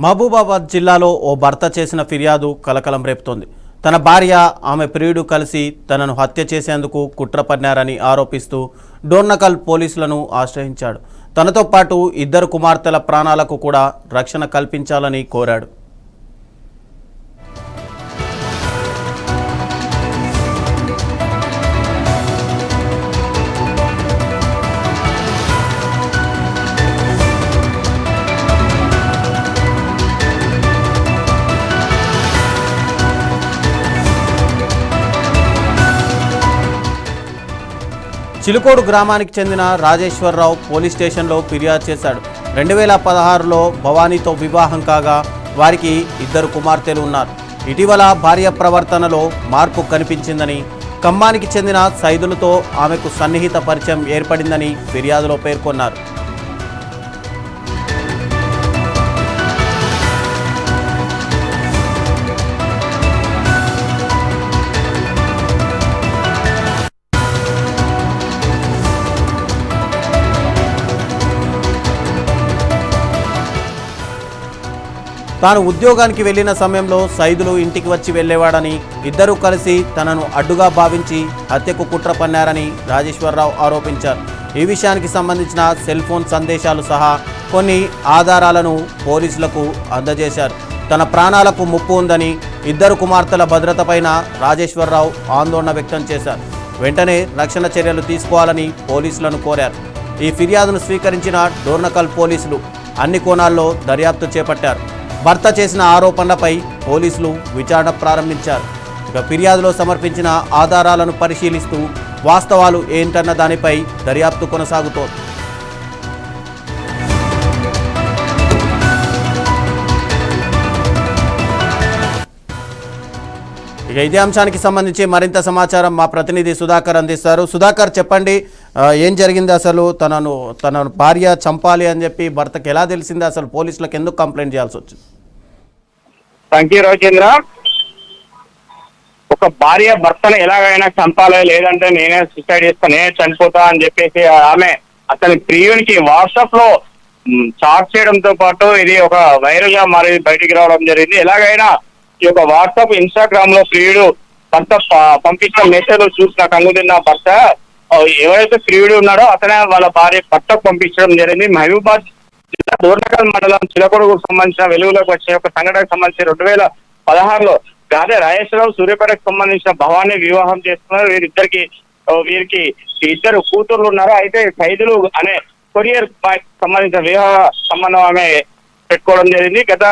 మహబూబాబాద్ జిల్లాలో ఓ భర్త చేసిన ఫిర్యాదు కలకలం రేపుతోంది. తన భార్య, ఆమె ప్రియుడు కలిసి తనను హత్య చేసేందుకు కుట్ర పన్నారని ఆరోపిస్తూ డోర్నకల్ పోలీసులను ఆశ్రయించాడు. తనతో పాటు ఇద్దరు కుమార్తెల ప్రాణాలకు కూడా రక్షణ కల్పించాలని కోరాడు. చిలుకోడు గ్రామానికి చెందిన రాజేశ్వరరావు పోలీస్ స్టేషన్లో ఫిర్యాదు చేశాడు. 2016లో భవానీతో వివాహం కాగా వారికి ఇద్దరు కుమార్తెలు ఉన్నారు. ఇటీవల భార్య ప్రవర్తనలో మార్పు కనిపించిందని, ఖమ్మానికి చెందిన సైదులతో ఆమెకు సన్నిహిత పరిచయం ఏర్పడిందని ఫిర్యాదులో పేర్కొన్నారు. తాను ఉద్యోగానికి వెళ్లిన సమయంలో సైదులు ఇంటికి వచ్చి వెళ్లేవాడని, ఇద్దరూ కలిసి తనను అడ్డుగా భావించి హత్యకు కుట్ర పన్నారని రాజేశ్వరరావు ఆరోపించారు. ఈ విషయానికి సంబంధించిన సెల్ ఫోన్ సందేశాలు సహా కొన్ని ఆధారాలను పోలీసులకు అందజేశారు. తన ప్రాణాలకు ముప్పు ఉందని, ఇద్దరు కుమార్తెల భద్రతపైన రాజేశ్వరరావు ఆందోళన వ్యక్తం చేశారు. వెంటనే రక్షణ చర్యలు తీసుకోవాలని పోలీసులను కోరారు. ఈ ఫిర్యాదును స్వీకరించిన డోర్నకల్ పోలీసులు అన్ని కోణాల్లో దర్యాప్తు చేపట్టారు. భర్త చేసిన ఆరోపణలపై పోలీసులు విచారణ ప్రారంభించారు. ఇక ఫిర్యాదులో సమర్పించిన ఆధారాలను పరిశీలిస్తూ వాస్తవాలు ఏంటన్న దానిపై దర్యాప్తు కొనసాగుతోంది. ఇక ఇదే అంశానికి సంబంధించి మరింత సమాచారం మా ప్రతినిధి సుధాకర్ అందిస్తారు. సుధాకర్, చెప్పండి, ఏం జరిగింది అసలు? తన భార్య చంపాలి అని చెప్పి భర్తకి ఎలా తెలిసింది? అసలు పోలీసులకు ఎందుకు కంప్లైంట్ చేయాల్సి వచ్చింది? Thank you Rajendra. ఒక భార్య భర్తను ఎలాగైనా చంపాలి, లేదంటే నేనే సూసైడ్ చేస్తా, నేనే చనిపోతా అని చెప్పేసి ఆమె అతని ప్రియునికి వాట్సాప్ లో చాట్ చేయడంతో పాటు ఇది ఒక వైరల్ గా మారి బయటికి రావడం జరిగింది. ఎలాగైనా ఈ యొక్క వాట్సాప్, ఇన్స్టాగ్రామ్ లో ప్రియుడు భర్త పంపించిన మెసేజ్ చూసిన కంగుదిన్న భర్త ఎవరైతే ప్రియుడు ఉన్నాడో అతనే వాళ్ళ భార్య భర్తకు పంపించడం జరిగింది. మహబూబాబాద్ జిల్లా డోర్నకల్ మండలం చిలకొడుకు సంబంధించిన వెలుగులోకి వచ్చిన ఒక సంఘటనకు సంబంధించి 2016లో గాదే రాజేశ్వరరావు సూర్యాపేటకు సంబంధించిన భవానీ వివాహం చేస్తున్నారు. వీరికి ఇద్దరు కూతుర్లు ఉన్నారు. అయితే సైదులు అనే కొరియర్ బాయ్ సంబంధించిన వివాహ సంబంధం ఆమె పెట్టుకోవడం జరిగింది. గత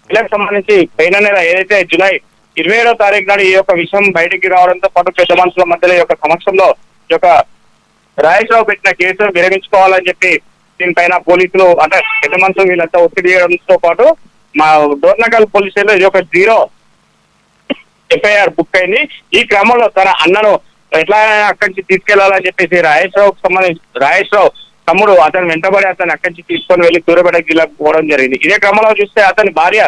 నెలకు సంబంధించి పైన నెల ఏదైతే జూలై 27వ తారీఖు నాడు ఈ యొక్క విషయం బయటికి రావడంతో పాటు పెద్ద మనుషుల మధ్యలో ఈ యొక్క సమక్షంలో ఈ యొక్క రాజేశ్వరరావు పెట్టిన కేసును విరమించుకోవాలని చెప్పి దీనిపైన పోలీసులు అంటే పెద్ద మనుషులు వీళ్ళంతా ఒత్తిడి చేయడంతో పాటు మా డోర్నకల్ పోలీస్ స్టేషన్లో ఇది ఒక 0 FIR బుక్ అయింది. ఈ క్రమంలో తన అన్నను ఎట్లా అక్కడి నుంచి తీసుకెళ్లాలని చెప్పేసి రాజేశ్వరరావు తమ్ముడు అతను వెంటబడి అతను అక్కడి నుంచి తీసుకొని వెళ్లి సూర్యాపేట జిల్లాకు పోవడం జరిగింది. ఇదే క్రమంలో చూస్తే అతని భార్య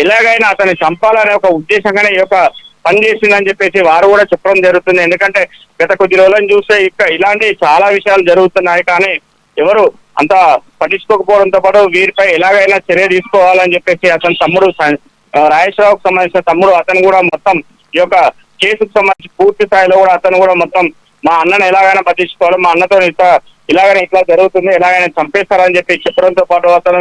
ఎలాగైనా అతన్ని చంపాలనే ఒక ఉద్దేశంగానే ఈ యొక్క పని చేసిందని చెప్పేసి వారు కూడా చెప్పడం జరుగుతుంది. ఎందుకంటే గత కొద్ది రోజులను చూస్తే ఇలాంటి చాలా విషయాలు జరుగుతున్నాయి, కానీ ఎవరు అంత పట్టించుకోకపోవడంతో పాటు వీరిపై ఎలాగైనా చర్య తీసుకోవాలని చెప్పేసి అతని తమ్ముడు రాజేశ్వరరావుకు సంబంధించిన తమ్ముడు అతను కూడా మొత్తం ఈ యొక్క కేసుకు సంబంధించి పూర్తి స్థాయిలో కూడా అతను కూడా మొత్తం మా అన్నను ఎలాగైనా పట్టించుకోవాలి, మా అన్నతో ఇలాగైనా ఇట్లా జరుగుతుంది, ఎలాగైనా చంపేస్తారని చెప్పి చెప్పడంతో పాటు అతను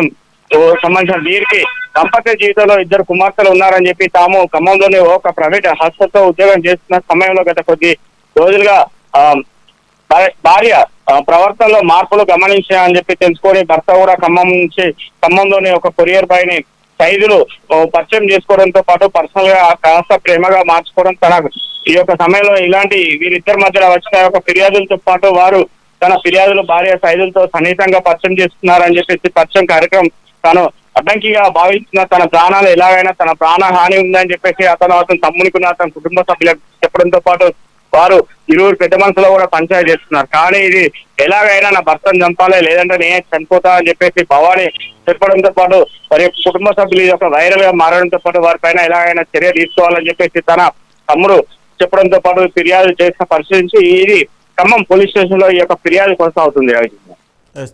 సంబంధించిన వీరికి దాంపత్య జీవితంలో ఇద్దరు కుమార్తెలు ఉన్నారని చెప్పి తాము ఖమ్మంలోని ఒక ప్రైవేట్ హాస్పిటల్లో ఉద్యోగం చేస్తున్న సమయంలో గత కొద్ది రోజులుగా భార్య ప్రవర్తనలో మార్పులు గమనించాయని చెప్పి తెలుసుకొని భర్త కూడా ఖమ్మంలోని ఒక కొరియర్ బాయ్ ని సైదులు పరిచయం చేసుకోవడంతో పాటు పర్సనల్ గా కాస్త ప్రేమగా మార్చుకోవడం, తన ఈ యొక్క సమయంలో ఇలాంటి వీరిద్దరి మధ్యలో వచ్చిన ఒక ఫిర్యాదులతో పాటు వారు తన ఫిర్యాదులు భార్య సైదులతో సన్నిహితంగా పరిచయం చేస్తున్నారని చెప్పేసి పరిచయం కార్యక్రమం తాను అడ్డంకిగా భావించిన తన ప్రాణాలు ఎలాగైనా తన ప్రాణ హాని ఉందని చెప్పేసి అతని తమ్మునికి తన కుటుంబ సభ్యులకు చెప్పడంతో పాటు వారు ఇరువురు పెద్ద మనసులో కూడా పంచాయతీ చేస్తున్నారు. కానీ ఇది ఎలాగైనా నా భర్తను చంపాలి, లేదంటే నేనే చనిపోతా అని చెప్పేసి భవాని చెప్పడంతో పాటు వారి కుటుంబ సభ్యులు యొక్క వైరల్ గా మారడంతో పాటు వారిపైన ఎలాగైనా చర్య తీసుకోవాలని చెప్పేసి తన తమ్ముడు చెప్పడంతో పాటు ఫిర్యాదు చేసిన పరిశీలించి ఇది ఖమ్మం పోలీస్ స్టేషన్ లో ఈ యొక్క ఫిర్యాదు కొనసాగుతుంది.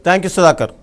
Thank you Sudhakar.